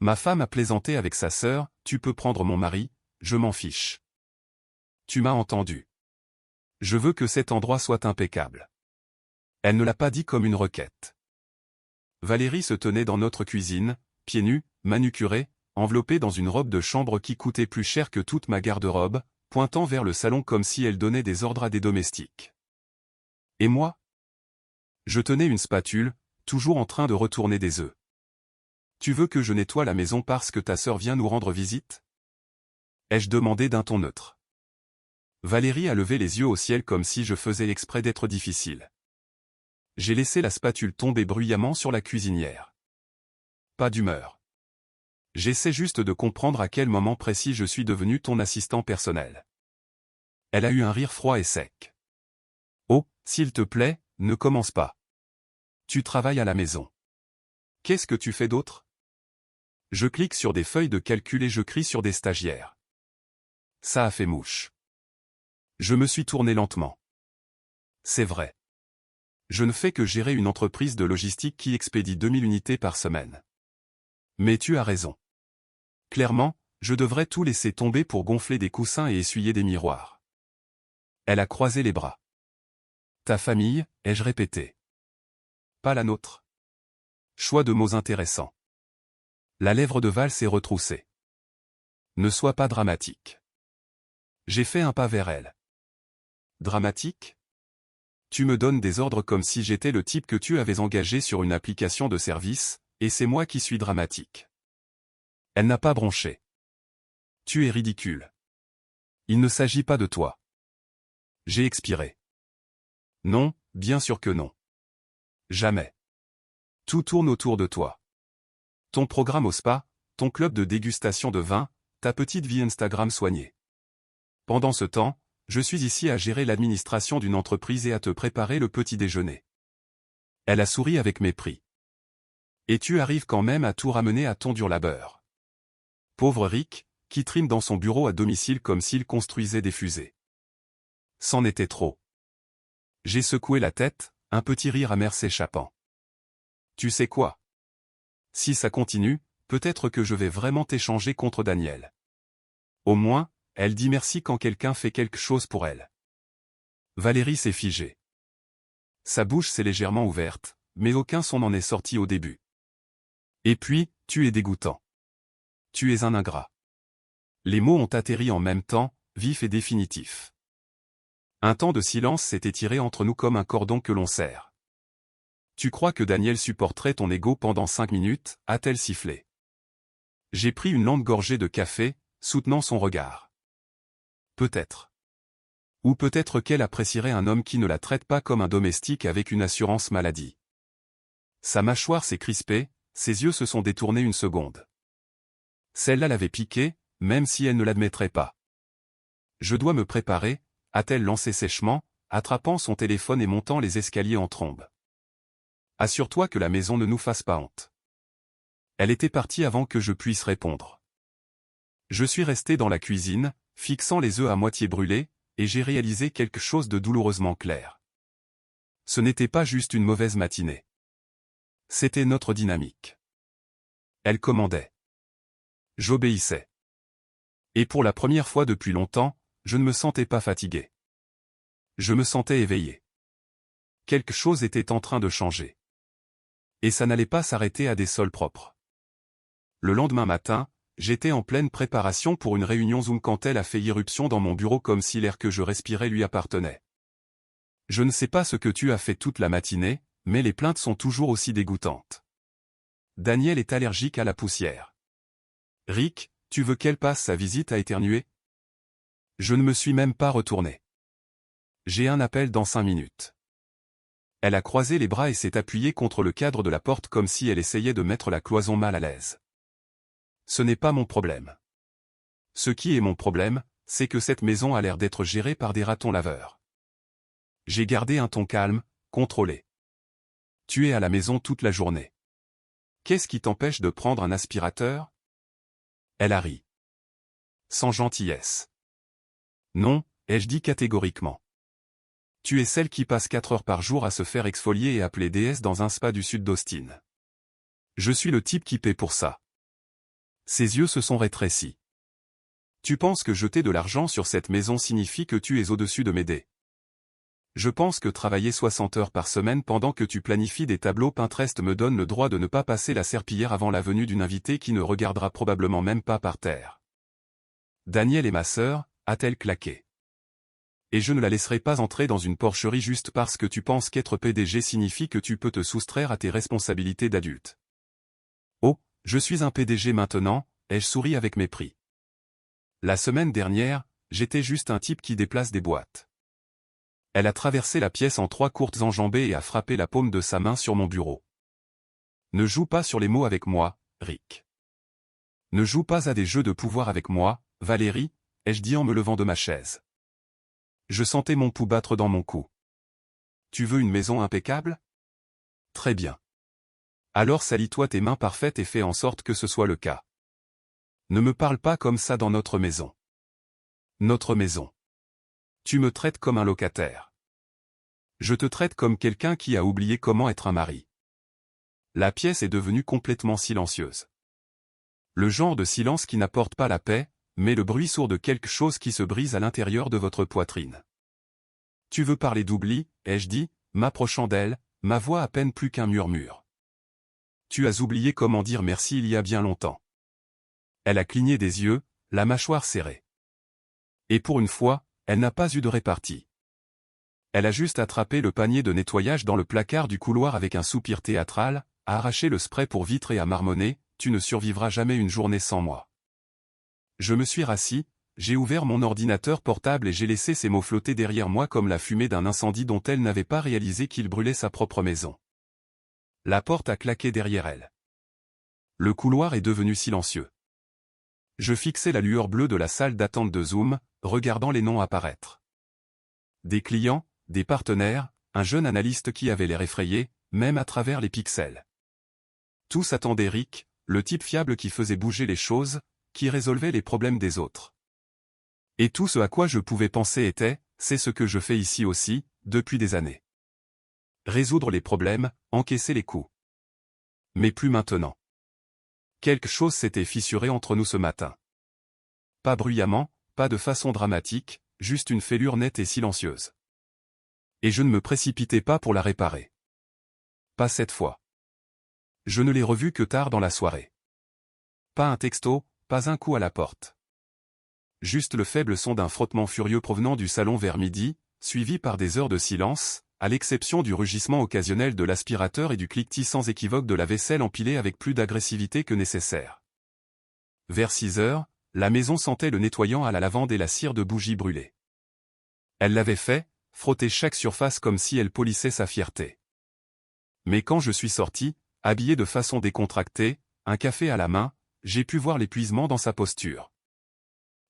Ma femme a plaisanté avec sa sœur, tu peux prendre mon mari, je m'en fiche. Tu m'as entendu. Je veux que cet endroit soit impeccable. Elle ne l'a pas dit comme une requête. Valérie se tenait dans notre cuisine, pieds nus, manucurée, enveloppée dans une robe de chambre qui coûtait plus cher que toute ma garde-robe, pointant vers le salon comme si elle donnait des ordres à des domestiques. Et moi? Je tenais une spatule, toujours en train de retourner des œufs. Tu veux que je nettoie la maison parce que ta sœur vient nous rendre visite? Ai-je demandé d'un ton neutre. Valérie a levé les yeux au ciel comme si je faisais exprès d'être difficile. J'ai laissé la spatule tomber bruyamment sur la cuisinière. Pas d'humeur. J'essaie juste de comprendre à quel moment précis je suis devenu ton assistant personnel. Elle a eu un rire froid et sec. Oh, s'il te plaît, ne commence pas. Tu travailles à la maison. Qu'est-ce que tu fais d'autre? Je clique sur des feuilles de calcul et je crie sur des stagiaires. Ça a fait mouche. Je me suis tourné lentement. C'est vrai. Je ne fais que gérer une entreprise de logistique qui expédie 2000 unités par semaine. Mais tu as raison. Clairement, je devrais tout laisser tomber pour gonfler des coussins et essuyer des miroirs. Elle a croisé les bras. Ta famille, ai-je répété. Pas la nôtre. Choix de mots intéressants. La lèvre de Val s'est retroussée. Ne sois pas dramatique. J'ai fait un pas vers elle. Dramatique? Tu me donnes des ordres comme si j'étais le type que tu avais engagé sur une application de service, et c'est moi qui suis dramatique. Elle n'a pas bronché. Tu es ridicule. Il ne s'agit pas de toi. J'ai expiré. Non, bien sûr que non. Jamais. Tout tourne autour de toi. Ton programme au spa, ton club de dégustation de vin, ta petite vie Instagram soignée. Pendant ce temps, je suis ici à gérer l'administration d'une entreprise et à te préparer le petit déjeuner. Elle a souri avec mépris. Et tu arrives quand même à tout ramener à ton dur labeur. Pauvre Rick, qui trime dans son bureau à domicile comme s'il construisait des fusées. C'en était trop. J'ai secoué la tête, un petit rire amer s'échappant. Tu sais quoi? Si ça continue, peut-être que je vais vraiment t'échanger contre Daniel. Au moins, elle dit merci quand quelqu'un fait quelque chose pour elle. Valérie s'est figée. Sa bouche s'est légèrement ouverte, mais aucun son n'en est sorti au début. Et puis, tu es dégoûtant. Tu es un ingrat. Les mots ont atterri en même temps, vifs et définitifs. Un temps de silence s'est étiré entre nous comme un cordon que l'on serre. Tu crois que Daniel supporterait ton ego pendant 5 minutes, a-t-elle sifflé. J'ai pris une longue gorgée de café, soutenant son regard. Peut-être. Ou peut-être qu'elle apprécierait un homme qui ne la traite pas comme un domestique avec une assurance maladie. Sa mâchoire s'est crispée, ses yeux se sont détournés une seconde. Celle-là l'avait piqué, même si elle ne l'admettrait pas. Je dois me préparer, a-t-elle lancé sèchement, attrapant son téléphone et montant les escaliers en trombe. Assure-toi que la maison ne nous fasse pas honte. Elle était partie avant que je puisse répondre. Je suis resté dans la cuisine, fixant les œufs à moitié brûlés, et j'ai réalisé quelque chose de douloureusement clair. Ce n'était pas juste une mauvaise matinée. C'était notre dynamique. Elle commandait. J'obéissais. Et pour la première fois depuis longtemps, je ne me sentais pas fatigué. Je me sentais éveillé. Quelque chose était en train de changer. Et ça n'allait pas s'arrêter à des sols propres. Le lendemain matin, j'étais en pleine préparation pour une réunion Zoom quand elle a fait irruption dans mon bureau comme si l'air que je respirais lui appartenait. Je ne sais pas ce que tu as fait toute la matinée, mais les plaintes sont toujours aussi dégoûtantes. Daniel est allergique à la poussière. Rick, tu veux qu'elle passe sa visite à éternuer? Je ne me suis même pas retourné. J'ai un appel dans 5 minutes. Elle a croisé les bras et s'est appuyée contre le cadre de la porte comme si elle essayait de mettre la cloison mal à l'aise. Ce n'est pas mon problème. Ce qui est mon problème, c'est que cette maison a l'air d'être gérée par des ratons laveurs. J'ai gardé un ton calme, contrôlé. Tu es à la maison toute la journée. Qu'est-ce qui t'empêche de prendre un aspirateur? Elle a ri. Sans gentillesse. Non, ai-je dit catégoriquement. Tu es celle qui passe 4 heures par jour à se faire exfolier et appeler déesse dans un spa du sud d'Austin. Je suis le type qui paie pour ça. Ses yeux se sont rétrécis. Tu penses que jeter de l'argent sur cette maison signifie que tu es au-dessus de m'aider? Je pense que travailler 60 heures par semaine pendant que tu planifies des tableaux Pinterest me donne le droit de ne pas passer la serpillière avant la venue d'une invitée qui ne regardera probablement même pas par terre. Daniel est ma sœur, a-t-elle claqué. Et je ne la laisserai pas entrer dans une porcherie juste parce que tu penses qu'être PDG signifie que tu peux te soustraire à tes responsabilités d'adulte. Oh, je suis un PDG maintenant, ai-je souri avec mépris. La semaine dernière, j'étais juste un type qui déplace des boîtes. Elle a traversé la pièce en 3 courtes enjambées et a frappé la paume de sa main sur mon bureau. Ne joue pas sur les mots avec moi, Rick. Ne joue pas à des jeux de pouvoir avec moi, Valérie, ai-je dit en me levant de ma chaise. Je sentais mon pouls battre dans mon cou. Tu veux une maison impeccable? Très bien. Alors salis-toi tes mains parfaites et fais en sorte que ce soit le cas. Ne me parle pas comme ça dans notre maison. Notre maison. Tu me traites comme un locataire. Je te traite comme quelqu'un qui a oublié comment être un mari. La pièce est devenue complètement silencieuse. Le genre de silence qui n'apporte pas la paix, mais le bruit sourd de quelque chose qui se brise à l'intérieur de votre poitrine. Tu veux parler d'oubli, ai-je dit, m'approchant d'elle, ma voix à peine plus qu'un murmure. Tu as oublié comment dire merci il y a bien longtemps. Elle a cligné des yeux, la mâchoire serrée. Et pour une fois, elle n'a pas eu de répartie. Elle a juste attrapé le panier de nettoyage dans le placard du couloir avec un soupir théâtral, a arraché le spray pour vitre et a marmonné, tu ne survivras jamais une journée sans moi. Je me suis rassis, j'ai ouvert mon ordinateur portable et j'ai laissé ces mots flotter derrière moi comme la fumée d'un incendie dont elle n'avait pas réalisé qu'il brûlait sa propre maison. La porte a claqué derrière elle. Le couloir est devenu silencieux. Je fixais la lueur bleue de la salle d'attente de Zoom, regardant les noms apparaître. Des clients, des partenaires, un jeune analyste qui avait l'air effrayé, même à travers les pixels. Tous attendaient Rick, le type fiable qui faisait bouger les choses, qui résolvait les problèmes des autres. Et tout ce à quoi je pouvais penser était, c'est ce que je fais ici aussi, depuis des années. Résoudre les problèmes, encaisser les coups. Mais plus maintenant. Quelque chose s'était fissuré entre nous ce matin. Pas bruyamment, pas de façon dramatique, juste une fêlure nette et silencieuse. Et je ne me précipitais pas pour la réparer. Pas cette fois. Je ne l'ai revue que tard dans la soirée. Pas un texto, pas un coup à la porte. Juste le faible son d'un frottement furieux provenant du salon vers midi, suivi par des heures de silence, à l'exception du rugissement occasionnel de l'aspirateur et du cliquetis sans équivoque de la vaisselle empilée avec plus d'agressivité que nécessaire. Vers 6 heures, la maison sentait le nettoyant à la lavande et la cire de bougies brûlées. Elle l'avait fait, frotter chaque surface comme si elle polissait sa fierté. Mais quand je suis sorti, habillé de façon décontractée, un café à la main, j'ai pu voir l'épuisement dans sa posture.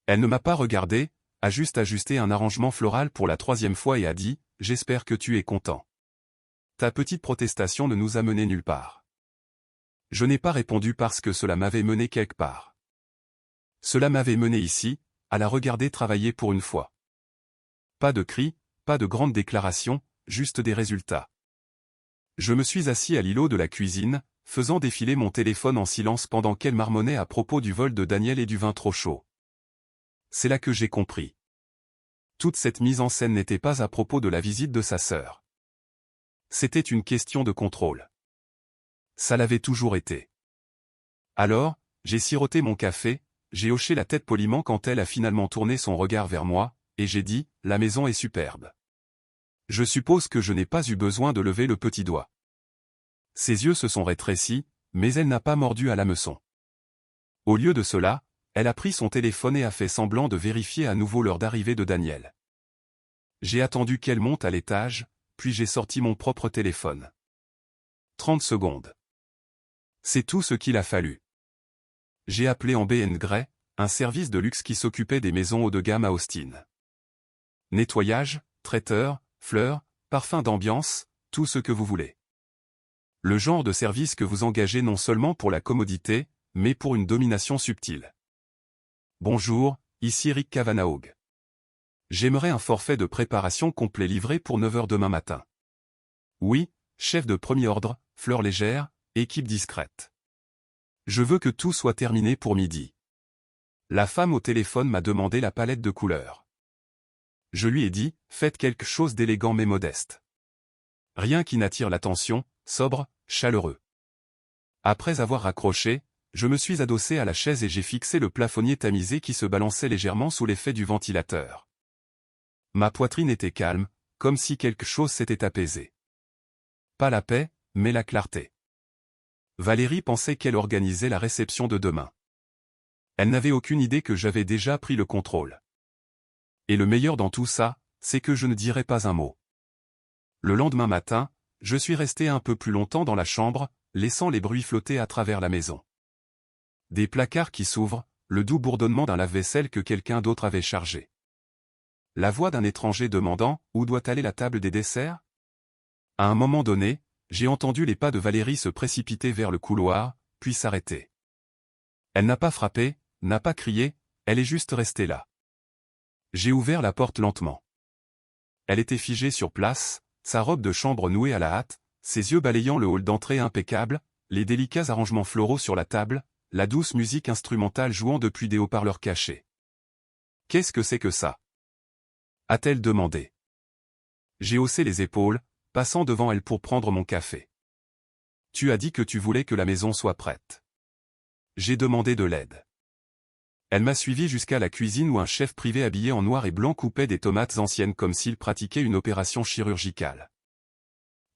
Elle ne m'a pas regardé, a juste ajusté un arrangement floral pour la 3e fois et a dit « J'espère que tu es content. Ta petite protestation ne nous a mené nulle part. » Je n'ai pas répondu parce que cela m'avait mené quelque part. Cela m'avait mené ici, à la regarder travailler pour une fois. Pas de cris, pas de grandes déclarations, juste des résultats. Je me suis assis à l'îlot de la cuisine, faisant défiler mon téléphone en silence pendant qu'elle marmonnait à propos du vol de Daniel et du vin trop chaud. C'est là que j'ai compris. Toute cette mise en scène n'était pas à propos de la visite de sa sœur. C'était une question de contrôle. Ça l'avait toujours été. Alors, j'ai siroté mon café, j'ai hoché la tête poliment quand elle a finalement tourné son regard vers moi, et j'ai dit, la maison est superbe. Je suppose que je n'ai pas eu besoin de lever le petit doigt. Ses yeux se sont rétrécis, mais elle n'a pas mordu à l'hameçon. Au lieu de cela, elle a pris son téléphone et a fait semblant de vérifier à nouveau l'heure d'arrivée de Daniel. J'ai attendu qu'elle monte à l'étage, puis j'ai sorti mon propre téléphone. 30 secondes. C'est tout ce qu'il a fallu. J'ai appelé en B&B Grey, un service de luxe qui s'occupait des maisons haut de gamme à Austin. Nettoyage, traiteur, fleurs, parfum d'ambiance, tout ce que vous voulez. Le genre de service que vous engagez non seulement pour la commodité, mais pour une domination subtile. Bonjour, ici Rick Cavanaugh. J'aimerais un forfait de préparation complet livré pour 9 h demain matin. Oui, chef de premier ordre, fleurs légères, équipe discrète. Je veux que tout soit terminé pour midi. La femme au téléphone m'a demandé la palette de couleurs. Je lui ai dit, faites quelque chose d'élégant mais modeste. Rien qui n'attire l'attention, sobre, chaleureux. Après avoir raccroché, je me suis adossé à la chaise et j'ai fixé le plafonnier tamisé qui se balançait légèrement sous l'effet du ventilateur. Ma poitrine était calme, comme si quelque chose s'était apaisé. Pas la paix, mais la clarté. Valérie pensait qu'elle organisait la réception de demain. Elle n'avait aucune idée que j'avais déjà pris le contrôle. Et le meilleur dans tout ça, c'est que je ne dirais pas un mot. Le lendemain matin, je suis resté un peu plus longtemps dans la chambre, laissant les bruits flotter à travers la maison. Des placards qui s'ouvrent, le doux bourdonnement d'un lave-vaisselle que quelqu'un d'autre avait chargé. La voix d'un étranger demandant « Où doit aller la table des desserts ?» À un moment donné, j'ai entendu les pas de Valérie se précipiter vers le couloir, puis s'arrêter. Elle n'a pas frappé, n'a pas crié, elle est juste restée là. J'ai ouvert la porte lentement. Elle était figée sur place, sa robe de chambre nouée à la hâte, ses yeux balayant le hall d'entrée impeccable, les délicats arrangements floraux sur la table, la douce musique instrumentale jouant depuis des haut-parleurs cachés. « Qu'est-ce que c'est que ça ?» a-t-elle demandé. J'ai haussé les épaules, passant devant elle pour prendre mon café. « Tu as dit que tu voulais que la maison soit prête. » J'ai demandé de l'aide. Elle m'a suivi jusqu'à la cuisine où un chef privé habillé en noir et blanc coupait des tomates anciennes comme s'il pratiquait une opération chirurgicale.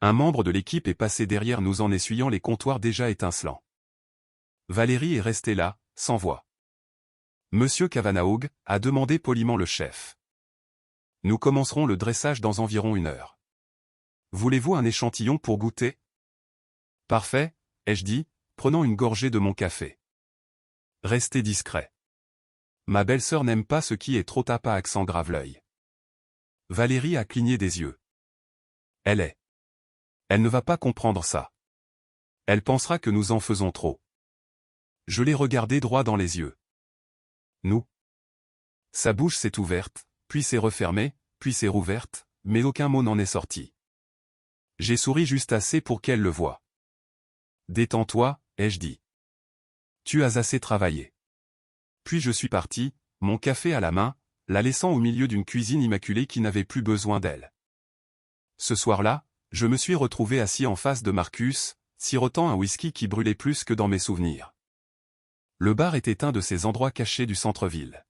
Un membre de l'équipe est passé derrière nous en essuyant les comptoirs déjà étincelants. Valérie est restée là, sans voix. « Monsieur Cavanaugh » a demandé poliment le chef. « Nous commencerons le dressage dans environ 1 heure. Voulez-vous un échantillon pour goûter ?»« Parfait, » ai-je dit, prenant une gorgée de mon café. « Restez discret. Ma belle-sœur n'aime pas ce qui est trop tape à accent grave l'œil. » Valérie a cligné des yeux. Elle ne va pas comprendre ça. Elle pensera que nous en faisons trop. Je l'ai regardé droit dans les yeux. Nous. Sa bouche s'est ouverte, puis s'est refermée, puis s'est rouverte, mais aucun mot n'en est sorti. J'ai souri juste assez pour qu'elle le voie. « Détends-toi, ai-je dit. Tu as assez travaillé. » Puis je suis parti, mon café à la main, la laissant au milieu d'une cuisine immaculée qui n'avait plus besoin d'elle. Ce soir-là, je me suis retrouvé assis en face de Marcus, sirotant un whisky qui brûlait plus que dans mes souvenirs. Le bar était un de ces endroits cachés du centre-ville.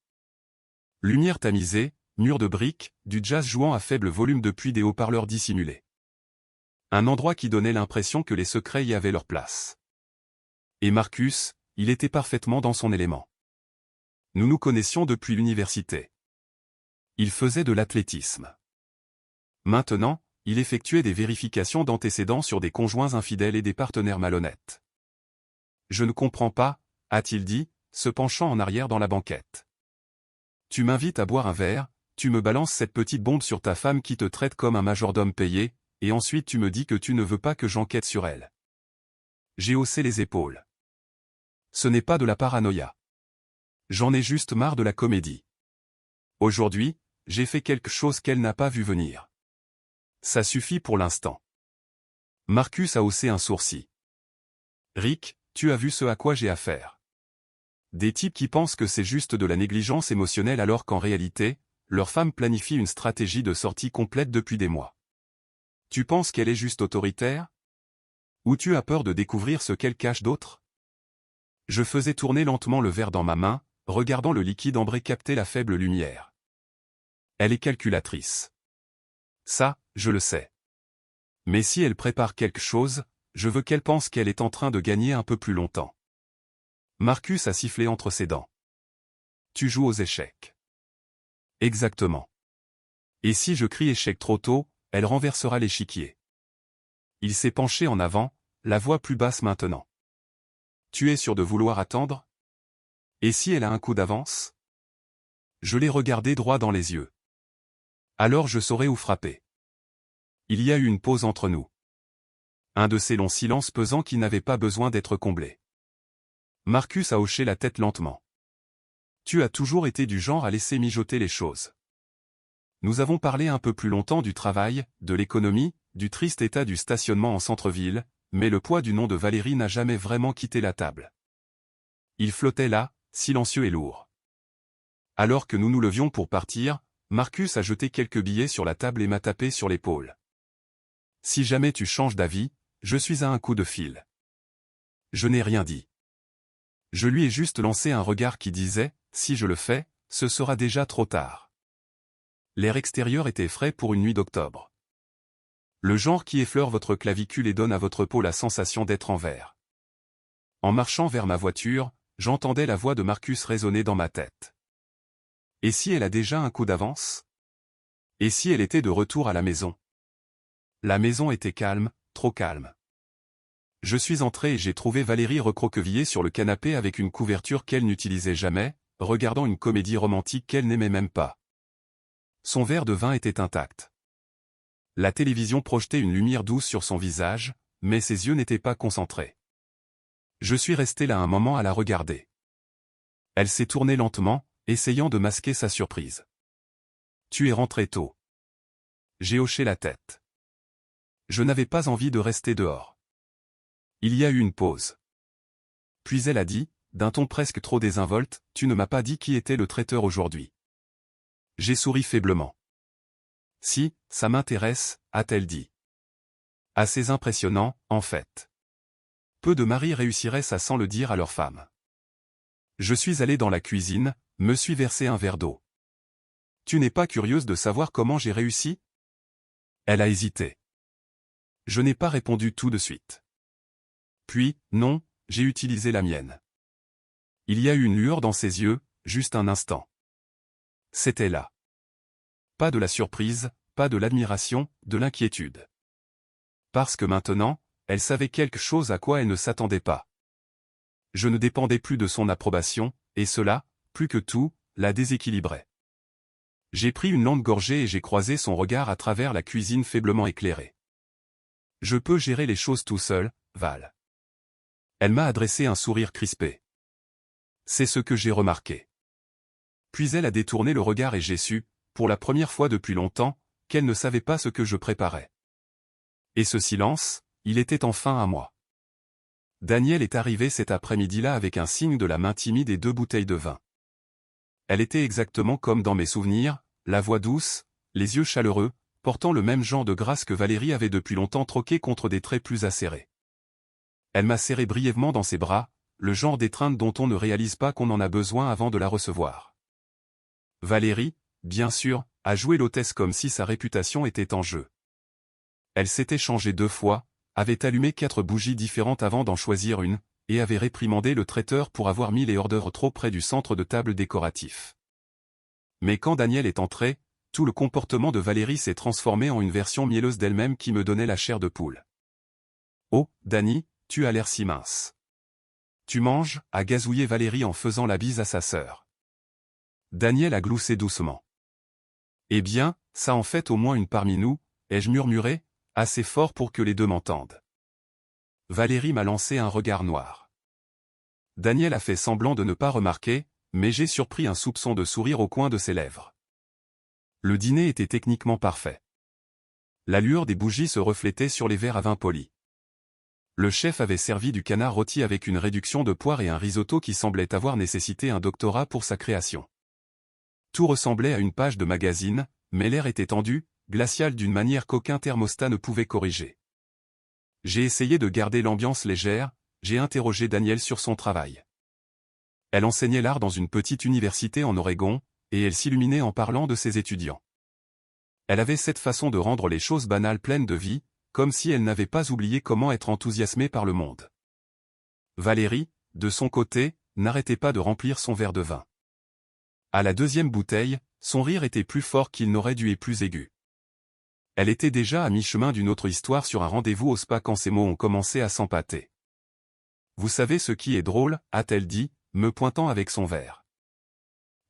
Lumière tamisée, murs de briques, du jazz jouant à faible volume depuis des haut-parleurs dissimulés. Un endroit qui donnait l'impression que les secrets y avaient leur place. Et Marcus, il était parfaitement dans son élément. Nous nous connaissions depuis l'université. Il faisait de l'athlétisme. Maintenant, il effectuait des vérifications d'antécédents sur des conjoints infidèles et des partenaires malhonnêtes. « Je ne comprends pas, » a-t-il dit, se penchant en arrière dans la banquette. « Tu m'invites à boire un verre, tu me balances cette petite bombe sur ta femme qui te traite comme un majordome payé, et ensuite tu me dis que tu ne veux pas que j'enquête sur elle. » J'ai haussé les épaules. Ce n'est pas de la paranoïa. J'en ai juste marre de la comédie. Aujourd'hui, j'ai fait quelque chose qu'elle n'a pas vu venir. Ça suffit pour l'instant. Marcus a haussé un sourcil. Rick, tu as vu ce à quoi j'ai affaire. Des types qui pensent que c'est juste de la négligence émotionnelle alors qu'en réalité, leur femme planifie une stratégie de sortie complète depuis des mois. Tu penses qu'elle est juste autoritaire? Ou tu as peur de découvrir ce qu'elle cache d'autre? Je faisais tourner lentement le verre dans ma main, regardant le liquide ambré capter la faible lumière. Elle est calculatrice. Ça, je le sais. Mais si elle prépare quelque chose, je veux qu'elle pense qu'elle est en train de gagner un peu plus longtemps. Marcus a sifflé entre ses dents. Tu joues aux échecs. Exactement. Et si je crie échec trop tôt, elle renversera l'échiquier. Il s'est penché en avant, la voix plus basse maintenant. Tu es sûr de vouloir attendre? Et si elle a un coup d'avance? Je l'ai regardé droit dans les yeux. Alors je saurai où frapper. Il y a eu une pause entre nous. Un de ces longs silences pesants qui n'avaient pas besoin d'être comblés. Marcus a hoché la tête lentement. Tu as toujours été du genre à laisser mijoter les choses. Nous avons parlé un peu plus longtemps du travail, de l'économie, du triste état du stationnement en centre-ville, mais le poids du nom de Valérie n'a jamais vraiment quitté la table. Il flottait là, silencieux et lourd. Alors que nous nous levions pour partir, Marcus a jeté quelques billets sur la table et m'a tapé sur l'épaule. Si jamais tu changes d'avis, je suis à un coup de fil. Je n'ai rien dit. Je lui ai juste lancé un regard qui disait, si je le fais, ce sera déjà trop tard. L'air extérieur était frais pour une nuit d'octobre. Le genre qui effleure votre clavicule et donne à votre peau la sensation d'être en verre. En marchant vers ma voiture, j'entendais la voix de Marcus résonner dans ma tête. Et si elle a déjà un coup d'avance? Et si elle était de retour à la maison? La maison était calme, trop calme. Je suis entré et j'ai trouvé Valérie recroquevillée sur le canapé avec une couverture qu'elle n'utilisait jamais, regardant une comédie romantique qu'elle n'aimait même pas. Son verre de vin était intact. La télévision projetait une lumière douce sur son visage, mais ses yeux n'étaient pas concentrés. Je suis resté là un moment à la regarder. Elle s'est tournée lentement, essayant de masquer sa surprise. « Tu es rentré tôt. » J'ai hoché la tête. Je n'avais pas envie de rester dehors. Il y a eu une pause. Puis elle a dit, d'un ton presque trop désinvolte, « Tu ne m'as pas dit qui était le traiteur aujourd'hui. » J'ai souri faiblement. « Si, ça m'intéresse, » a-t-elle dit. Assez impressionnant, en fait. Peu de maris réussiraient ça sans le dire à leur femme. Je suis allé dans la cuisine, me suis versé un verre d'eau. « Tu n'es pas curieuse de savoir comment j'ai réussi ?» Elle a hésité. Je n'ai pas répondu tout de suite. Puis, non, j'ai utilisé la mienne. Il y a eu une lueur dans ses yeux, juste un instant. C'était là. Pas de la surprise, pas de l'admiration, de l'inquiétude. Parce que maintenant, elle savait quelque chose à quoi elle ne s'attendait pas. Je ne dépendais plus de son approbation, et cela, plus que tout, la déséquilibrait. J'ai pris une longue gorgée et j'ai croisé son regard à travers la cuisine faiblement éclairée. Je peux gérer les choses tout seul, Val. Elle m'a adressé un sourire crispé. C'est ce que j'ai remarqué. Puis elle a détourné le regard et j'ai su, pour la première fois depuis longtemps, qu'elle ne savait pas ce que je préparais. Et ce silence, il était enfin à moi. Daniel est arrivé cet après-midi-là avec un signe de la main timide et 2 bouteilles de vin. Elle était exactement comme dans mes souvenirs, la voix douce, les yeux chaleureux, portant le même genre de grâce que Valérie avait depuis longtemps troqué contre des traits plus acérés. Elle m'a serré brièvement dans ses bras, le genre d'étreinte dont on ne réalise pas qu'on en a besoin avant de la recevoir. Valérie, bien sûr, a joué l'hôtesse comme si sa réputation était en jeu. Elle s'était changée 2 fois, avait allumé 4 bougies différentes avant d'en choisir une, et avait réprimandé le traiteur pour avoir mis les hors-d'œuvre trop près du centre de table décoratif. Mais quand Daniel est entré, tout le comportement de Valérie s'est transformé en une version mielleuse d'elle-même qui me donnait la chair de poule. « Oh, Dani, tu as l'air si mince. »« Tu manges ?» a gazouillé Valérie en faisant la bise à sa sœur. Daniel a gloussé doucement. « Eh bien, ça en fait au moins une parmi nous, » ai-je murmuré, assez fort pour que les deux m'entendent. Valérie m'a lancé un regard noir. Daniel a fait semblant de ne pas remarquer, mais j'ai surpris un soupçon de sourire au coin de ses lèvres. Le dîner était techniquement parfait. La lueur des bougies se reflétait sur les verres à vin poli. Le chef avait servi du canard rôti avec une réduction de poire et un risotto qui semblait avoir nécessité un doctorat pour sa création. Tout ressemblait à une page de magazine, mais l'air était tendu, glacial d'une manière qu'aucun thermostat ne pouvait corriger. J'ai essayé de garder l'ambiance légère, j'ai interrogé Daniel sur son travail. Elle enseignait l'art dans une petite université en Oregon, et elle s'illuminait en parlant de ses étudiants. Elle avait cette façon de rendre les choses banales pleines de vie, comme si elle n'avait pas oublié comment être enthousiasmée par le monde. Valérie, de son côté, n'arrêtait pas de remplir son verre de vin. À la 2e bouteille, son rire était plus fort qu'il n'aurait dû et plus aigu. Elle était déjà à mi-chemin d'une autre histoire sur un rendez-vous au spa quand ces mots ont commencé à s'empâter. « Vous savez ce qui est drôle ?» a-t-elle dit, me pointant avec son verre.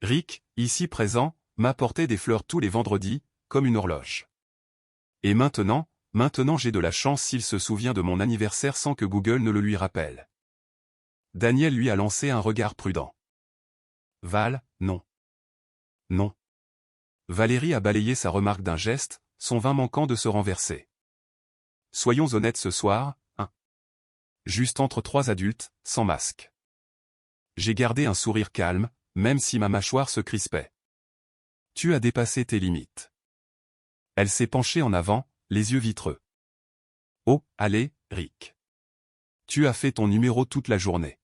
Rick, ici présent, m'apportait des fleurs tous les vendredis, comme une horloge. Et maintenant j'ai de la chance s'il se souvient de mon anniversaire sans que Google ne le lui rappelle. Daniel lui a lancé un regard prudent. Val, non. Non. Valérie a balayé sa remarque d'un geste, son vin manquant de se renverser. Soyons honnêtes ce soir, hein. Juste entre 3 adultes, sans masque. J'ai gardé un sourire calme, même si ma mâchoire se crispait. Tu as dépassé tes limites. Elle s'est penchée en avant, les yeux vitreux. Oh, allez, Rick. Tu as fait ton numéro toute la journée.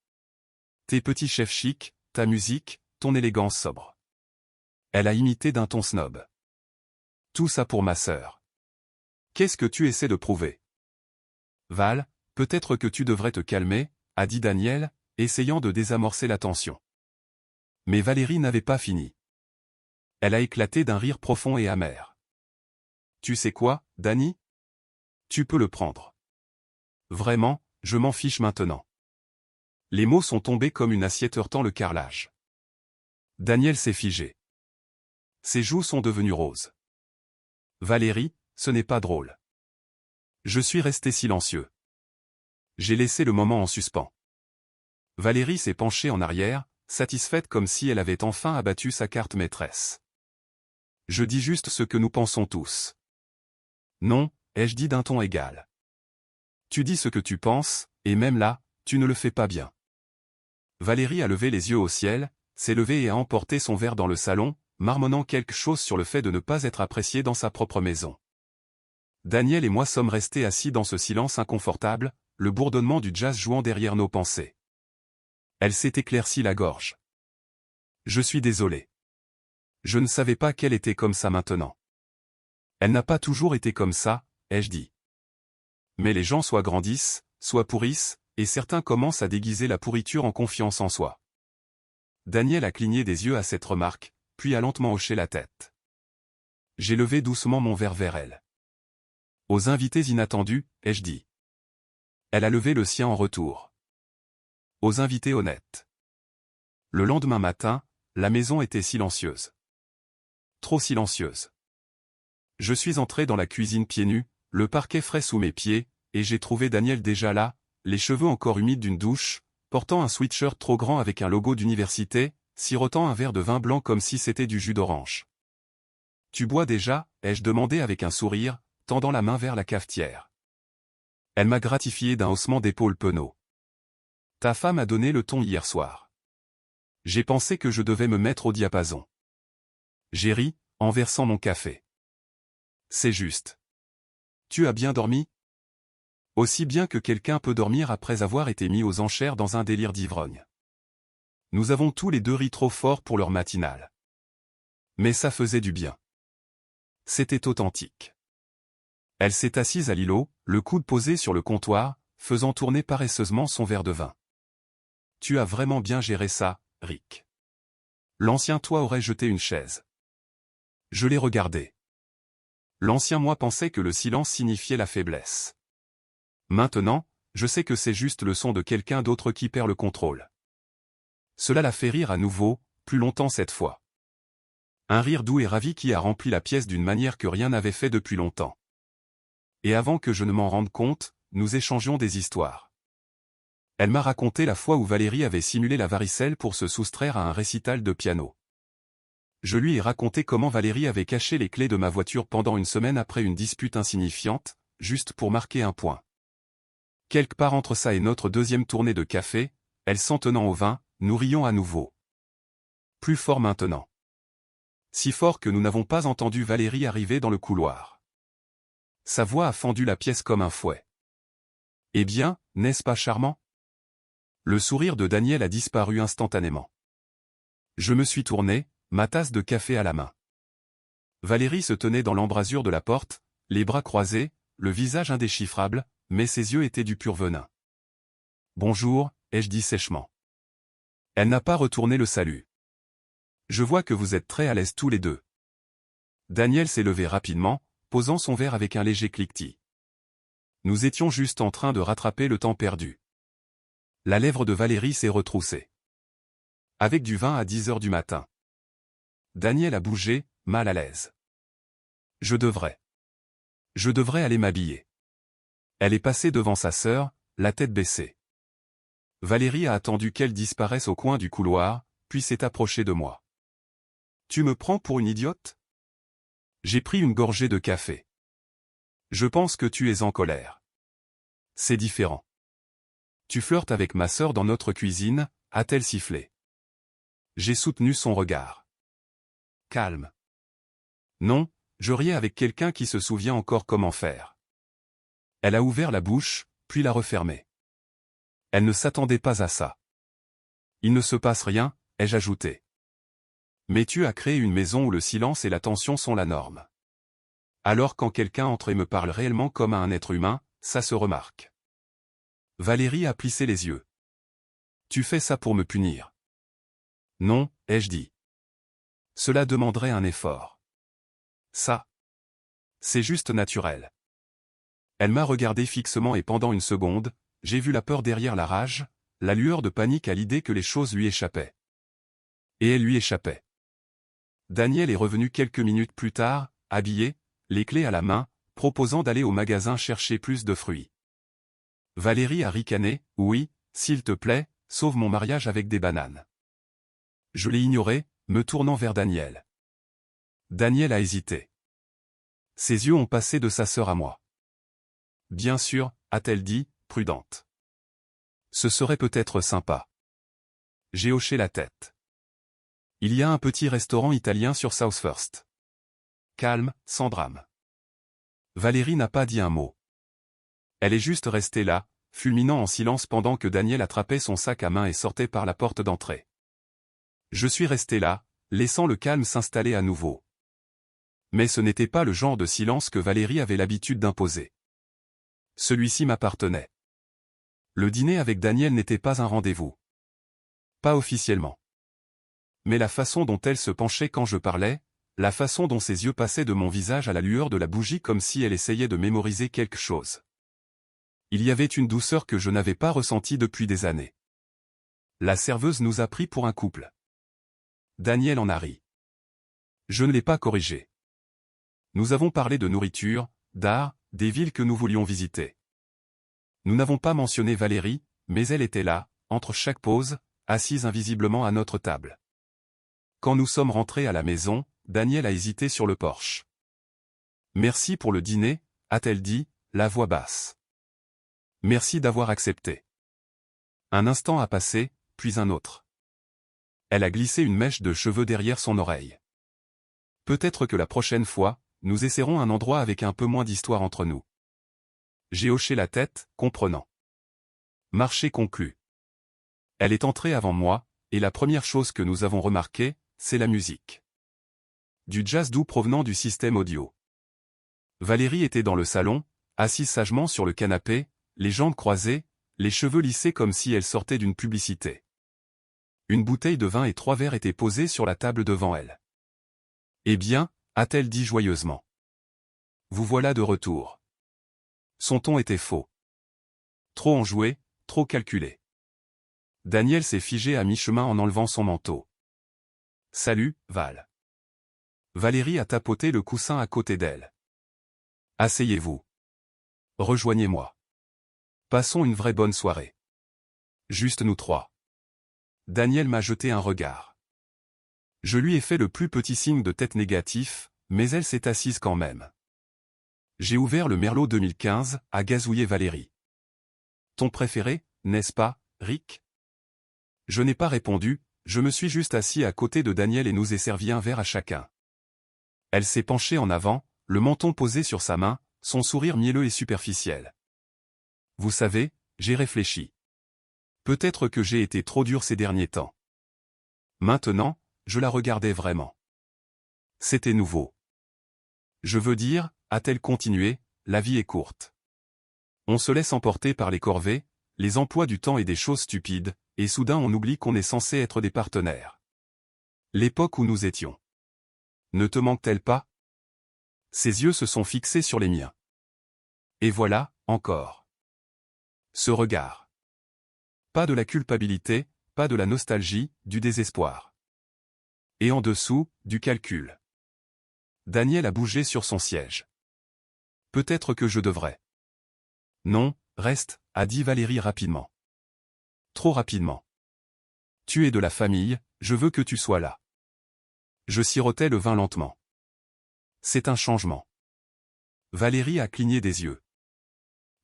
Tes petits chefs chics, ta musique, ton élégance sobre. Elle a imité d'un ton snob. Tout ça pour ma sœur. Qu'est-ce que tu essaies de prouver? Val, peut-être que tu devrais te calmer, a dit Daniel, essayant de désamorcer la tension. Mais Valérie n'avait pas fini. Elle a éclaté d'un rire profond et amer. Tu sais quoi, Danny? Tu peux le prendre. Vraiment, je m'en fiche maintenant. Les mots sont tombés comme une assiette heurtant le carrelage. Daniel s'est figé. Ses joues sont devenues roses. Valérie, ce n'est pas drôle. Je suis resté silencieux. J'ai laissé le moment en suspens. Valérie s'est penchée en arrière, satisfaite comme si elle avait enfin abattu sa carte maîtresse. Je dis juste ce que nous pensons tous. Non, ai-je dit d'un ton égal. Tu dis ce que tu penses, et même là, tu ne le fais pas bien. Valérie a levé les yeux au ciel, s'est levée et a emporté son verre dans le salon, marmonnant quelque chose sur le fait de ne pas être appréciée dans sa propre maison. Daniel et moi sommes restés assis dans ce silence inconfortable, le bourdonnement du jazz jouant derrière nos pensées. Elle s'est éclaircie la gorge. Je suis désolé. Je ne savais pas qu'elle était comme ça maintenant. Elle n'a pas toujours été comme ça, ai-je dit. Mais les gens soit grandissent, soit pourrissent, et certains commencent à déguiser la pourriture en confiance en soi. Daniel a cligné des yeux à cette remarque, puis a lentement hoché la tête. J'ai levé doucement mon verre vers elle. Aux invités inattendus, ai-je dit. Elle a levé le sien en retour. Aux invités honnêtes. Le lendemain matin, la maison était silencieuse. Trop silencieuse. Je suis entré dans la cuisine pieds nus, le parquet frais sous mes pieds, et j'ai trouvé Daniel déjà là, les cheveux encore humides d'une douche, portant un sweatshirt trop grand avec un logo d'université, sirotant un verre de vin blanc comme si c'était du jus d'orange. Tu bois déjà, ai-je demandé avec un sourire, tendant la main vers la cafetière. Elle m'a gratifié d'un haussement d'épaules penaud. Ta femme a donné le ton hier soir. J'ai pensé que je devais me mettre au diapason. J'ai ri, en versant mon café. C'est juste. Tu as bien dormi? Aussi bien que quelqu'un peut dormir après avoir été mis aux enchères dans un délire d'ivrogne. Nous avons tous les deux ri trop fort pour leur matinale. Mais ça faisait du bien. C'était authentique. Elle s'est assise à l'îlot, le coude posé sur le comptoir, faisant tourner paresseusement son verre de vin. Tu as vraiment bien géré ça, Rick. L'ancien toi aurait jeté une chaise. Je l'ai regardé. L'ancien moi pensait que le silence signifiait la faiblesse. Maintenant, je sais que c'est juste le son de quelqu'un d'autre qui perd le contrôle. Cela l'a fait rire à nouveau, plus longtemps cette fois. Un rire doux et ravi qui a rempli la pièce d'une manière que rien n'avait fait depuis longtemps. Et avant que je ne m'en rende compte, nous échangions des histoires. Elle m'a raconté la fois où Valérie avait simulé la varicelle pour se soustraire à un récital de piano. Je lui ai raconté comment Valérie avait caché les clés de ma voiture pendant une semaine après une dispute insignifiante, juste pour marquer un point. Quelque part entre ça et notre deuxième tournée de café, elle s'en tenant au vin, nous rions à nouveau. Plus fort maintenant. Si fort que nous n'avons pas entendu Valérie arriver dans le couloir. Sa voix a fendu la pièce comme un fouet. Eh bien, n'est-ce pas charmant? Le sourire de Daniel a disparu instantanément. Je me suis tourné, ma tasse de café à la main. Valérie se tenait dans l'embrasure de la porte, les bras croisés, le visage indéchiffrable, mais ses yeux étaient du pur venin. Bonjour, ai-je dit sèchement. Elle n'a pas retourné le salut. Je vois que vous êtes très à l'aise tous les deux. Daniel s'est levé rapidement, posant son verre avec un léger cliquetis. Nous étions juste en train de rattraper le temps perdu. La lèvre de Valérie s'est retroussée. Avec du vin à 10 heures du matin. Daniel a bougé, mal à l'aise. Je devrais aller m'habiller. Elle est passée devant sa sœur, la tête baissée. Valérie a attendu qu'elle disparaisse au coin du couloir, puis s'est approchée de moi. Tu me prends pour une idiote? J'ai pris une gorgée de café. Je pense que tu es en colère. C'est différent. Tu flirtes avec ma sœur dans notre cuisine, a-t-elle sifflé. J'ai soutenu son regard. Calme. Non, je riais avec quelqu'un qui se souvient encore comment faire. Elle a ouvert la bouche, puis l'a refermée. Elle ne s'attendait pas à ça. Il ne se passe rien, ai-je ajouté. Mais tu as créé une maison où le silence et la tension sont la norme. Alors quand quelqu'un entre et me parle réellement comme à un être humain, ça se remarque. Valérie a plissé les yeux. Tu fais ça pour me punir. Non, ai-je dit. Cela demanderait un effort. Ça. C'est juste naturel. Elle m'a regardé fixement et pendant une seconde, j'ai vu la peur derrière la rage, la lueur de panique à l'idée que les choses lui échappaient. Et elles lui échappaient. Daniel est revenu quelques minutes plus tard, habillé, les clés à la main, proposant d'aller au magasin chercher plus de fruits. Valérie a ricané, oui, s'il te plaît, sauve mon mariage avec des bananes. Je l'ai ignoré, me tournant vers Daniel. Daniel a hésité. Ses yeux ont passé de sa sœur à moi. Bien sûr, a-t-elle dit, prudente. Ce serait peut-être sympa. J'ai hoché la tête. Il y a un petit restaurant italien sur South First. Calme, sans drame. Valérie n'a pas dit un mot. Elle est juste restée là, fulminant en silence pendant que Daniel attrapait son sac à main et sortait par la porte d'entrée. Je suis resté là, laissant le calme s'installer à nouveau. Mais ce n'était pas le genre de silence que Valérie avait l'habitude d'imposer. Celui-ci m'appartenait. Le dîner avec Daniel n'était pas un rendez-vous. Pas officiellement. Mais la façon dont elle se penchait quand je parlais, la façon dont ses yeux passaient de mon visage à la lueur de la bougie comme si elle essayait de mémoriser quelque chose. Il y avait une douceur que je n'avais pas ressentie depuis des années. La serveuse nous a pris pour un couple. Daniel en a ri. Je ne l'ai pas corrigé. Nous avons parlé de nourriture, d'art, des villes que nous voulions visiter. Nous n'avons pas mentionné Valérie, mais elle était là, entre chaque pause, assise invisiblement à notre table. Quand nous sommes rentrés à la maison, Daniel a hésité sur le porche. Merci pour le dîner, a-t-elle dit, la voix basse. Merci d'avoir accepté. Un instant a passé, puis un autre. Elle a glissé une mèche de cheveux derrière son oreille. Peut-être que la prochaine fois, nous essaierons un endroit avec un peu moins d'histoire entre nous. J'ai hoché la tête, comprenant. Marché conclu. Elle est entrée avant moi, et la première chose que nous avons remarquée, c'est la musique. Du jazz doux provenant du système audio. Valérie était dans le salon, assise sagement sur le canapé, les jambes croisées, les cheveux lissés comme si elle sortait d'une publicité. Une bouteille de vin et 3 verres étaient posés sur la table devant elle. Eh bien, a-t-elle dit joyeusement. Vous voilà de retour. Son ton était faux. Trop enjoué, trop calculé. Daniel s'est figé à mi-chemin en enlevant son manteau. Salut, Val. Valérie a tapoté le coussin à côté d'elle. Asseyez-vous. Rejoignez-moi. Passons une vraie bonne soirée. Juste nous trois. Daniel m'a jeté un regard. Je lui ai fait le plus petit signe de tête négatif, mais elle s'est assise quand même. J'ai ouvert le Merlot 2015, a gazouillé Valérie. Ton préféré, n'est-ce pas, Rick? Je n'ai pas répondu, je me suis juste assis à côté de Daniel et nous ai servi un verre à chacun. Elle s'est penchée en avant, le menton posé sur sa main, son sourire mielleux et superficiel. Vous savez, j'ai réfléchi. Peut-être que j'ai été trop dur ces derniers temps. Maintenant, je la regardais vraiment. C'était nouveau. Je veux dire, a-t-elle continué, la vie est courte. On se laisse emporter par les corvées, les emplois du temps et des choses stupides, et soudain on oublie qu'on est censé être des partenaires. L'époque où nous étions. Ne te manque-t-elle pas? Ses yeux se sont fixés sur les miens. Et voilà, encore. Ce regard. Pas de la culpabilité, pas de la nostalgie, du désespoir. Et en dessous, du calcul. Daniel a bougé sur son siège. Peut-être que je devrais. Non, reste, a dit Valérie rapidement. Trop rapidement. Tu es de la famille, je veux que tu sois là. Je sirotais le vin lentement. C'est un changement. Valérie a cligné des yeux.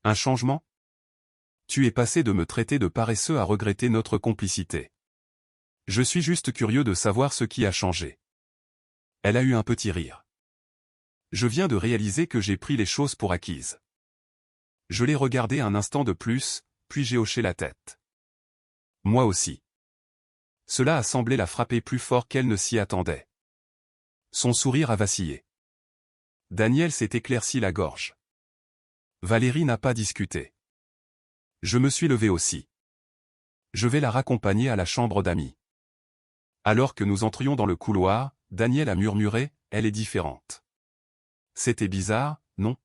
Un changement? Tu es passé de me traiter de paresseux à regretter notre complicité. Je suis juste curieux de savoir ce qui a changé. Elle a eu un petit rire. Je viens de réaliser que j'ai pris les choses pour acquises. Je l'ai regardé un instant de plus, puis j'ai hoché la tête. Moi aussi. Cela a semblé la frapper plus fort qu'elle ne s'y attendait. Son sourire a vacillé. Daniel s'est éclairci la gorge. Valérie n'a pas discuté. Je me suis levé aussi. Je vais la raccompagner à la chambre d'amis. Alors que nous entrions dans le couloir, Daniel a murmuré, « Elle est différente. » C'était bizarre, non?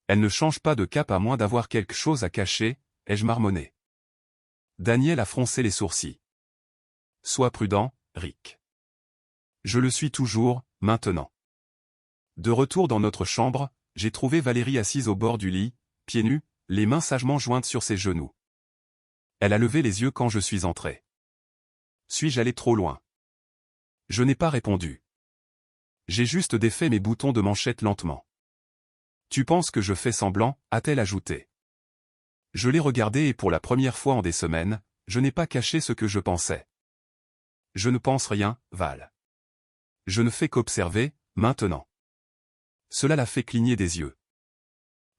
Elle ne change pas de cap à moins d'avoir quelque chose à cacher, ai-je marmonné. Daniel a froncé les sourcils. Sois prudent, Rick. Je le suis toujours, maintenant. De retour dans notre chambre, j'ai trouvé Valérie assise au bord du lit, pieds nus, les mains sagement jointes sur ses genoux. Elle a levé les yeux quand je suis entré. Suis-je allé trop loin? Je n'ai pas répondu. J'ai juste défait mes boutons de manchette lentement. Tu penses que je fais semblant, a-t-elle ajouté. Je l'ai regardé et pour la première fois en des semaines, je n'ai pas caché ce que je pensais. Je ne pense rien, Val. Je ne fais qu'observer, maintenant. Cela l'a fait cligner des yeux.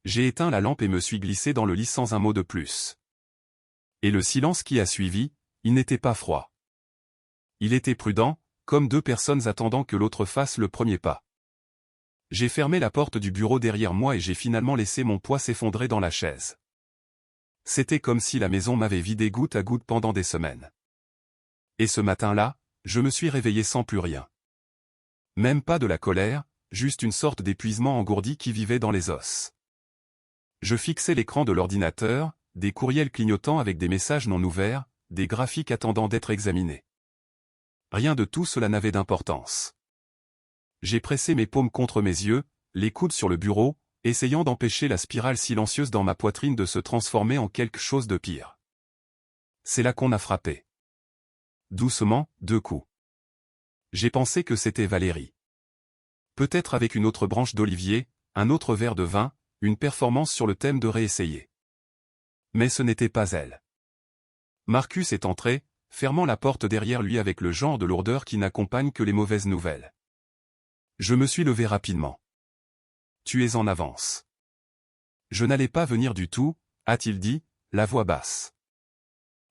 J'ai éteint la lampe et me suis glissé dans le lit sans un mot de plus. Et le silence qui a suivi, il n'était pas froid. Il était prudent, comme deux personnes attendant que l'autre fasse le premier pas. J'ai fermé la porte du bureau derrière moi et j'ai finalement laissé mon poids s'effondrer dans la chaise. C'était comme si la maison m'avait vidé goutte à goutte pendant des semaines. Et ce matin-là, je me suis réveillé sans plus rien. Même pas de la colère, juste une sorte d'épuisement engourdi qui vivait dans les os. Je fixais l'écran de l'ordinateur, des courriels clignotant avec des messages non ouverts, des graphiques attendant d'être examinés. Rien de tout cela n'avait d'importance. J'ai pressé mes paumes contre mes yeux, les coudes sur le bureau, essayant d'empêcher la spirale silencieuse dans ma poitrine de se transformer en quelque chose de pire. C'est là qu'on a frappé. Doucement, 2 coups. J'ai pensé que c'était Valérie. Peut-être avec une autre branche d'olivier, un autre verre de vin, une performance sur le thème de réessayer. Mais ce n'était pas elle. Marcus est entré, fermant la porte derrière lui avec le genre de lourdeur qui n'accompagne que les mauvaises nouvelles. Je me suis levé rapidement. Tu es en avance. Je n'allais pas venir du tout, a-t-il dit, la voix basse.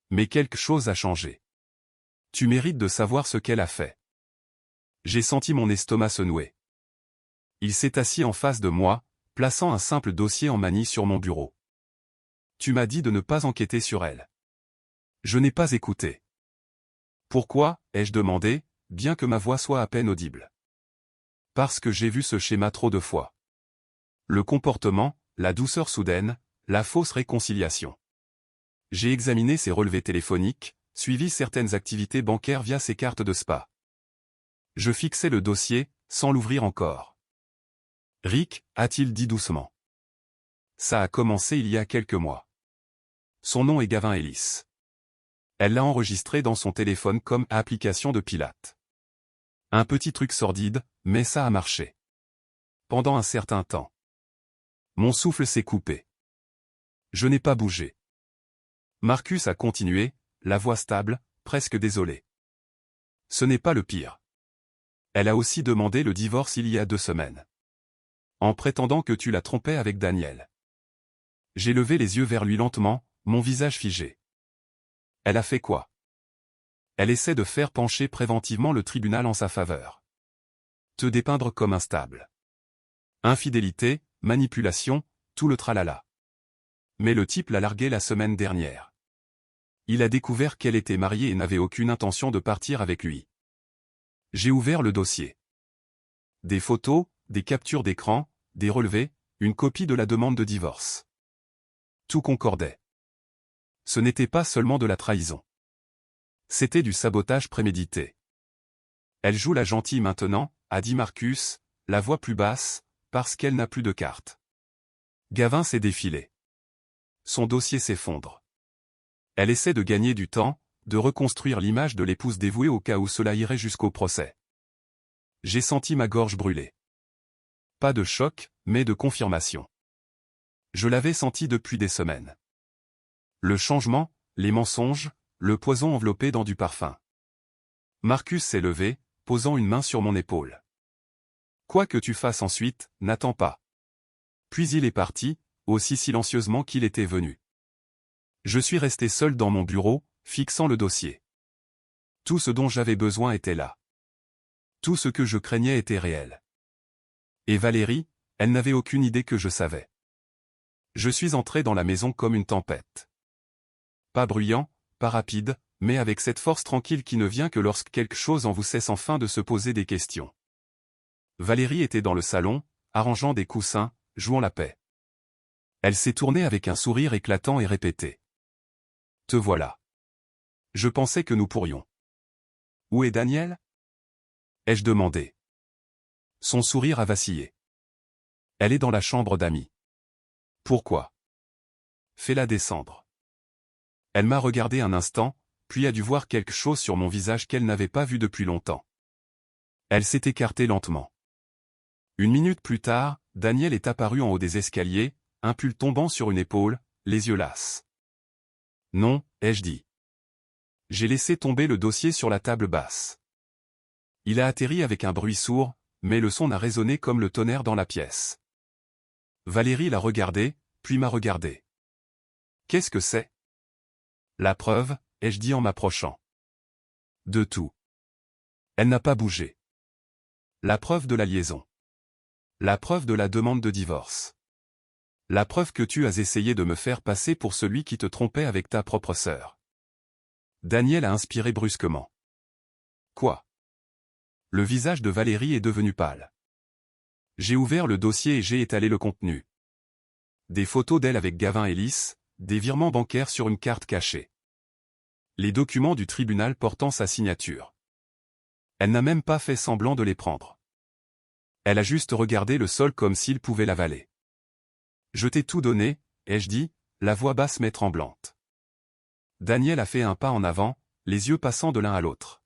Mais quelque chose a changé. Tu mérites de savoir ce qu'elle a fait. J'ai senti mon estomac se nouer. Il s'est assis en face de moi, plaçant un simple dossier en manie sur mon bureau. Tu m'as dit de ne pas enquêter sur elle. Je n'ai pas écouté. Pourquoi, ai-je demandé, bien que ma voix soit à peine audible. Parce que j'ai vu ce schéma trop de fois. Le comportement, la douceur soudaine, la fausse réconciliation. J'ai examiné ses relevés téléphoniques, suivi certaines activités bancaires via ses cartes de spa. Je fixais le dossier, sans l'ouvrir encore. Rick, a-t-il dit doucement. Ça a commencé il y a quelques mois. Son nom est Gavin Ellis. Elle l'a enregistré dans son téléphone comme application de pilote. Un petit truc sordide, mais ça a marché. Pendant un certain temps. Mon souffle s'est coupé. Je n'ai pas bougé. Marcus a continué, la voix stable, presque désolée. Ce n'est pas le pire. Elle a aussi demandé le divorce il y a 2 semaines. En prétendant que tu la trompais avec Daniel. J'ai levé les yeux vers lui lentement, mon visage figé. Elle a fait quoi? Elle essaie de faire pencher préventivement le tribunal en sa faveur. Te dépeindre comme instable. Infidélité, manipulation, tout le tralala. Mais le type l'a larguée la semaine dernière. Il a découvert qu'elle était mariée et n'avait aucune intention de partir avec lui. J'ai ouvert le dossier. Des photos, des captures d'écran, des relevés, une copie de la demande de divorce. Tout concordait. Ce n'était pas seulement de la trahison. C'était du sabotage prémédité. Elle joue la gentille maintenant, a dit Marcus, la voix plus basse, parce qu'elle n'a plus de carte. Gavin s'est défilé. Son dossier s'effondre. Elle essaie de gagner du temps, de reconstruire l'image de l'épouse dévouée au cas où cela irait jusqu'au procès. J'ai senti ma gorge brûler. Pas de choc, mais de confirmation. Je l'avais senti depuis des semaines. Le changement, les mensonges, le poison enveloppé dans du parfum. Marcus s'est levé, posant une main sur mon épaule. Quoi que tu fasses ensuite, n'attends pas. Puis il est parti, aussi silencieusement qu'il était venu. Je suis resté seul dans mon bureau, fixant le dossier. Tout ce dont j'avais besoin était là. Tout ce que je craignais était réel. Et Valérie, elle n'avait aucune idée que je savais. Je suis entré dans la maison comme une tempête. Pas bruyant, pas rapide, mais avec cette force tranquille qui ne vient que lorsque quelque chose en vous cesse enfin de se poser des questions. Valérie était dans le salon, arrangeant des coussins, jouant la paix. Elle s'est tournée avec un sourire éclatant et répétait. « Te voilà. Je pensais que nous pourrions. »« Où est Daniel ?» ai-je demandé. Son sourire a vacillé. « Elle est dans la chambre d'amis. »« Pourquoi ?»« Fais-la descendre. » Elle m'a regardé un instant, puis a dû voir quelque chose sur mon visage qu'elle n'avait pas vu depuis longtemps. Elle s'est écartée lentement. Une minute plus tard, Daniel est apparu en haut des escaliers, un pull tombant sur une épaule, les yeux lasses. « Non, ai-je dit. » J'ai laissé tomber le dossier sur la table basse. Il a atterri avec un bruit sourd, mais le son a résonné comme le tonnerre dans la pièce. Valérie l'a regardé, puis m'a regardé. « Qu'est-ce que c'est ?» La preuve, ai-je dit en m'approchant. De tout. Elle n'a pas bougé. La preuve de la liaison. La preuve de la demande de divorce. La preuve que tu as essayé de me faire passer pour celui qui te trompait avec ta propre sœur. Daniel a inspiré brusquement. Quoi? Le visage de Valérie est devenu pâle. J'ai ouvert le dossier et j'ai étalé le contenu. Des photos d'elle avec Gavin Ellis, des virements bancaires sur une carte cachée. Les documents du tribunal portant sa signature. Elle n'a même pas fait semblant de les prendre. Elle a juste regardé le sol comme s'il pouvait l'avaler. Je t'ai tout donné, ai-je dit, la voix basse mais tremblante. Daniel a fait un pas en avant, les yeux passant de l'un à l'autre.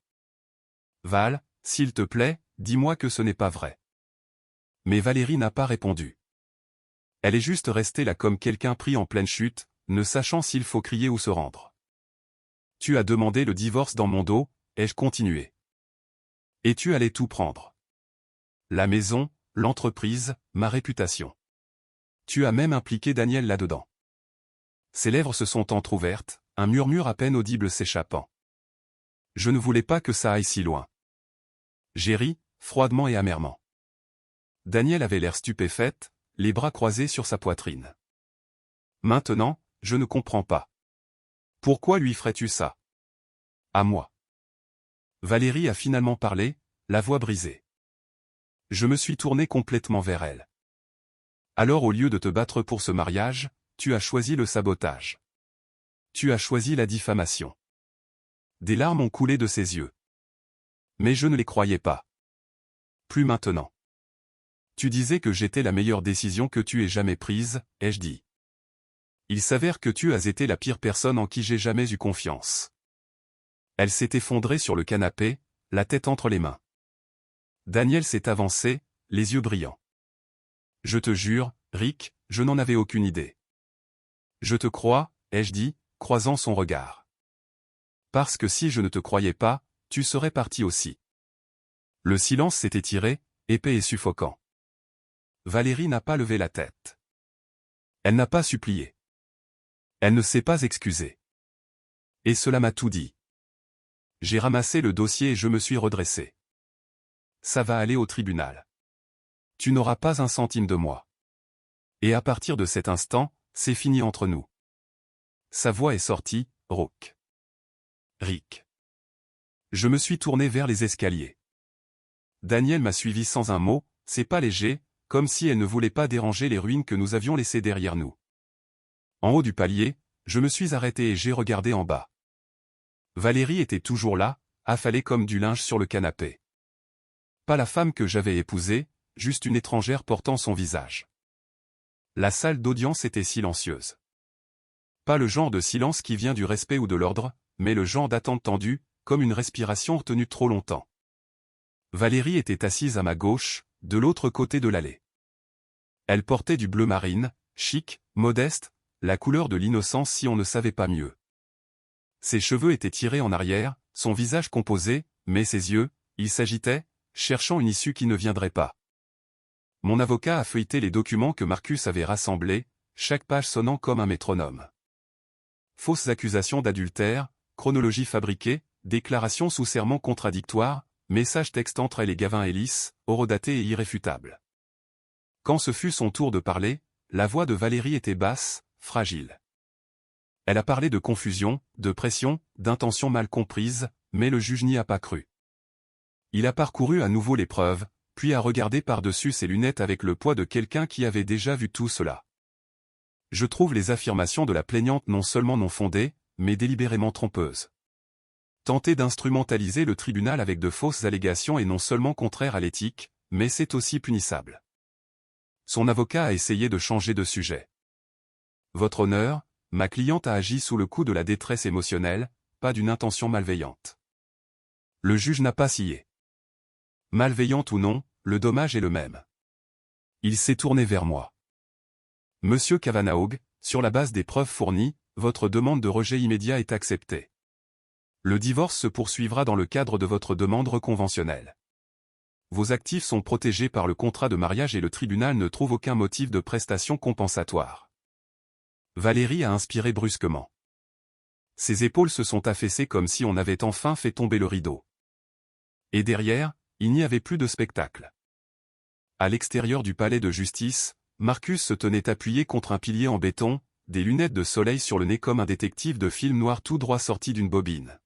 Val, s'il te plaît, dis-moi que ce n'est pas vrai. Mais Valérie n'a pas répondu. Elle est juste restée là comme quelqu'un pris en pleine chute, ne sachant s'il faut crier ou se rendre. Tu as demandé le divorce dans mon dos, ai-je continué. Et tu allais tout prendre. La maison, l'entreprise, ma réputation. Tu as même impliqué Daniel là-dedans. Ses lèvres se sont entr'ouvertes, un murmure à peine audible s'échappant. Je ne voulais pas que ça aille si loin. J'ai ri, froidement et amèrement. Daniel avait l'air stupéfaite, les bras croisés sur sa poitrine. Maintenant, je ne comprends pas. Pourquoi lui ferais-tu ça? À moi. Valérie a finalement parlé, la voix brisée. Je me suis tourné complètement vers elle. Alors au lieu de te battre pour ce mariage, tu as choisi le sabotage. Tu as choisi la diffamation. Des larmes ont coulé de ses yeux. Mais je ne les croyais pas. Plus maintenant. Tu disais que j'étais la meilleure décision que tu aies jamais prise, ai-je dit. Il s'avère que tu as été la pire personne en qui j'ai jamais eu confiance. Elle s'est effondrée sur le canapé, la tête entre les mains. Daniel s'est avancé, les yeux brillants. Je te jure, Rick, je n'en avais aucune idée. Je te crois, ai-je dit, croisant son regard. Parce que si je ne te croyais pas, tu serais parti aussi. Le silence s'est étiré, épais et suffocant. Valérie n'a pas levé la tête. Elle n'a pas supplié. Elle ne s'est pas excusée. Et cela m'a tout dit. J'ai ramassé le dossier et je me suis redressé. Ça va aller au tribunal. Tu n'auras pas un centime de moi. Et à partir de cet instant, c'est fini entre nous. Sa voix est sortie, rauque. Rick. Je me suis tourné vers les escaliers. Daniel m'a suivi sans un mot, c'est pas léger, comme si elle ne voulait pas déranger les ruines que nous avions laissées derrière nous. En haut du palier, je me suis arrêté et j'ai regardé en bas. Valérie était toujours là, affalée comme du linge sur le canapé. Pas la femme que j'avais épousée, juste une étrangère portant son visage. La salle d'audience était silencieuse. Pas le genre de silence qui vient du respect ou de l'ordre, mais le genre d'attente tendue, comme une respiration retenue trop longtemps. Valérie était assise à ma gauche, de l'autre côté de l'allée. Elle portait du bleu marine, chic, modeste, la couleur de l'innocence si on ne savait pas mieux. Ses cheveux étaient tirés en arrière, son visage composé, mais ses yeux, ils s'agitaient, cherchant une issue qui ne viendrait pas. Mon avocat a feuilleté les documents que Marcus avait rassemblés, chaque page sonnant comme un métronome. Fausses accusations d'adultère, chronologie fabriquée, déclarations sous serment contradictoires, messages texte entre elle et Gavin Ellis, horodatés et irréfutables. Quand ce fut son tour de parler, la voix de Valérie était basse, fragile. Elle a parlé de confusion, de pression, d'intentions mal comprises, mais le juge n'y a pas cru. Il a parcouru à nouveau les preuves, puis a regardé par-dessus ses lunettes avec le poids de quelqu'un qui avait déjà vu tout cela. Je trouve les affirmations de la plaignante non seulement non fondées, mais délibérément trompeuses. Tenter d'instrumentaliser le tribunal avec de fausses allégations est non seulement contraire à l'éthique, mais c'est aussi punissable. Son avocat a essayé de changer de sujet. Votre honneur, ma cliente a agi sous le coup de la détresse émotionnelle, pas d'une intention malveillante. Le juge n'a pas scié. Malveillante ou non, le dommage est le même. Il s'est tourné vers moi. Monsieur Kavanagh, sur la base des preuves fournies, votre demande de rejet immédiat est acceptée. Le divorce se poursuivra dans le cadre de votre demande reconventionnelle. Vos actifs sont protégés par le contrat de mariage et le tribunal ne trouve aucun motif de prestation compensatoire. Valérie a inspiré brusquement. Ses épaules se sont affaissées comme si on avait enfin fait tomber le rideau. Et derrière, il n'y avait plus de spectacle. À l'extérieur du palais de justice, Marcus se tenait appuyé contre un pilier en béton, des lunettes de soleil sur le nez comme un détective de film noir tout droit sorti d'une bobine.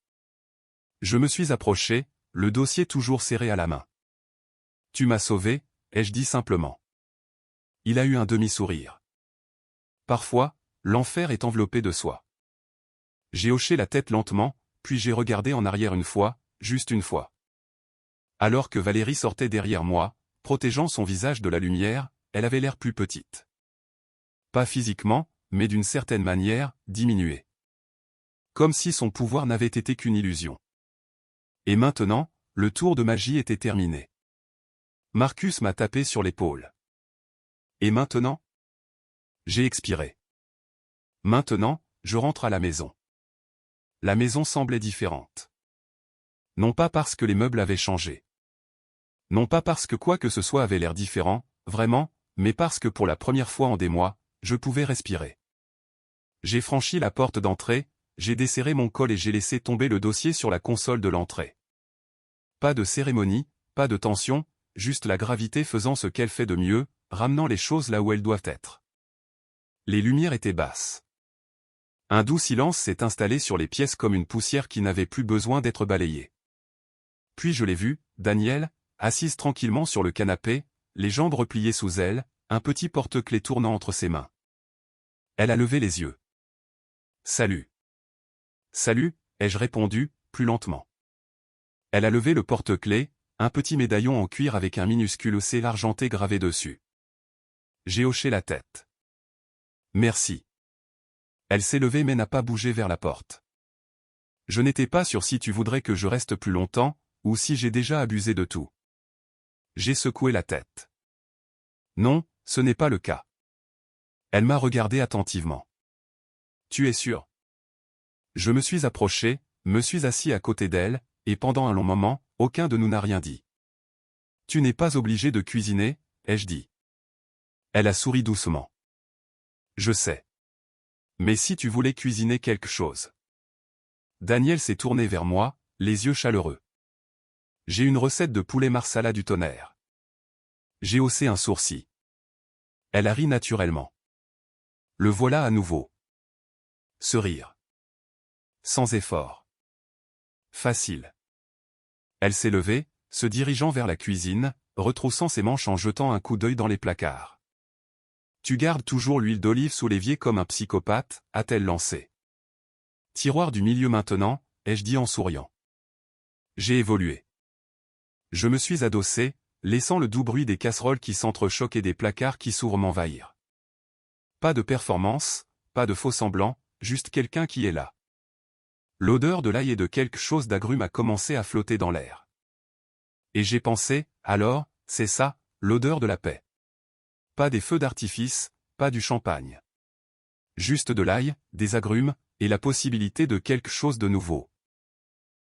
Je me suis approché, le dossier toujours serré à la main. « Tu m'as sauvé », ai-je dit simplement. Il a eu un demi-sourire. Parfois, l'enfer est enveloppé de soie. J'ai hoché la tête lentement, puis j'ai regardé en arrière une fois, juste une fois. Alors que Valérie sortait derrière moi, protégeant son visage de la lumière, elle avait l'air plus petite. Pas physiquement, mais d'une certaine manière, diminuée. Comme si son pouvoir n'avait été qu'une illusion. Et maintenant, le tour de magie était terminé. Marcus m'a tapé sur l'épaule. Et maintenant? J'ai expiré. Maintenant, je rentre à la maison. La maison semblait différente. Non pas parce que les meubles avaient changé. Non pas parce que quoi que ce soit avait l'air différent, vraiment, mais parce que pour la première fois en des mois, je pouvais respirer. J'ai franchi la porte d'entrée, j'ai desserré mon col et j'ai laissé tomber le dossier sur la console de l'entrée. Pas de cérémonie, pas de tension, juste la gravité faisant ce qu'elle fait de mieux, ramenant les choses là où elles doivent être. Les lumières étaient basses. Un doux silence s'est installé sur les pièces comme une poussière qui n'avait plus besoin d'être balayée. Puis je l'ai vue, Danielle, assise tranquillement sur le canapé, les jambes repliées sous elle, un petit porte-clés tournant entre ses mains. Elle a levé les yeux. « Salut. »« Salut », ai-je répondu, plus lentement. Elle a levé le porte-clés, un petit médaillon en cuir avec un minuscule C argenté gravé dessus. J'ai hoché la tête. « Merci. » Elle s'est levée mais n'a pas bougé vers la porte. Je n'étais pas sûr si tu voudrais que je reste plus longtemps, ou si j'ai déjà abusé de tout. J'ai secoué la tête. Non, ce n'est pas le cas. Elle m'a regardé attentivement. Tu es sûr? Je me suis approché, me suis assis à côté d'elle, et pendant un long moment, aucun de nous n'a rien dit. Tu n'es pas obligé de cuisiner, ai-je dit. Elle a souri doucement. Je sais. Mais si tu voulais cuisiner quelque chose. Daniel s'est tourné vers moi, les yeux chaleureux. J'ai une recette de poulet marsala du tonnerre. J'ai haussé un sourcil. Elle a ri naturellement. Le voilà à nouveau. Ce rire. Sans effort. Facile. Elle s'est levée, se dirigeant vers la cuisine, retroussant ses manches en jetant un coup d'œil dans les placards. Tu gardes toujours l'huile d'olive sous l'évier comme un psychopathe, a-t-elle lancé. Tiroir du milieu maintenant, ai-je dit en souriant. J'ai évolué. Je me suis adossé, laissant le doux bruit des casseroles qui s'entrechoquent et des placards qui s'ouvrent m'envahir. Pas de performance, pas de faux semblant, juste quelqu'un qui est là. L'odeur de l'ail et de quelque chose d'agrume a commencé à flotter dans l'air. Et j'ai pensé, alors, c'est ça, l'odeur de la paix. Pas des feux d'artifice, pas du champagne. Juste de l'ail, des agrumes, et la possibilité de quelque chose de nouveau.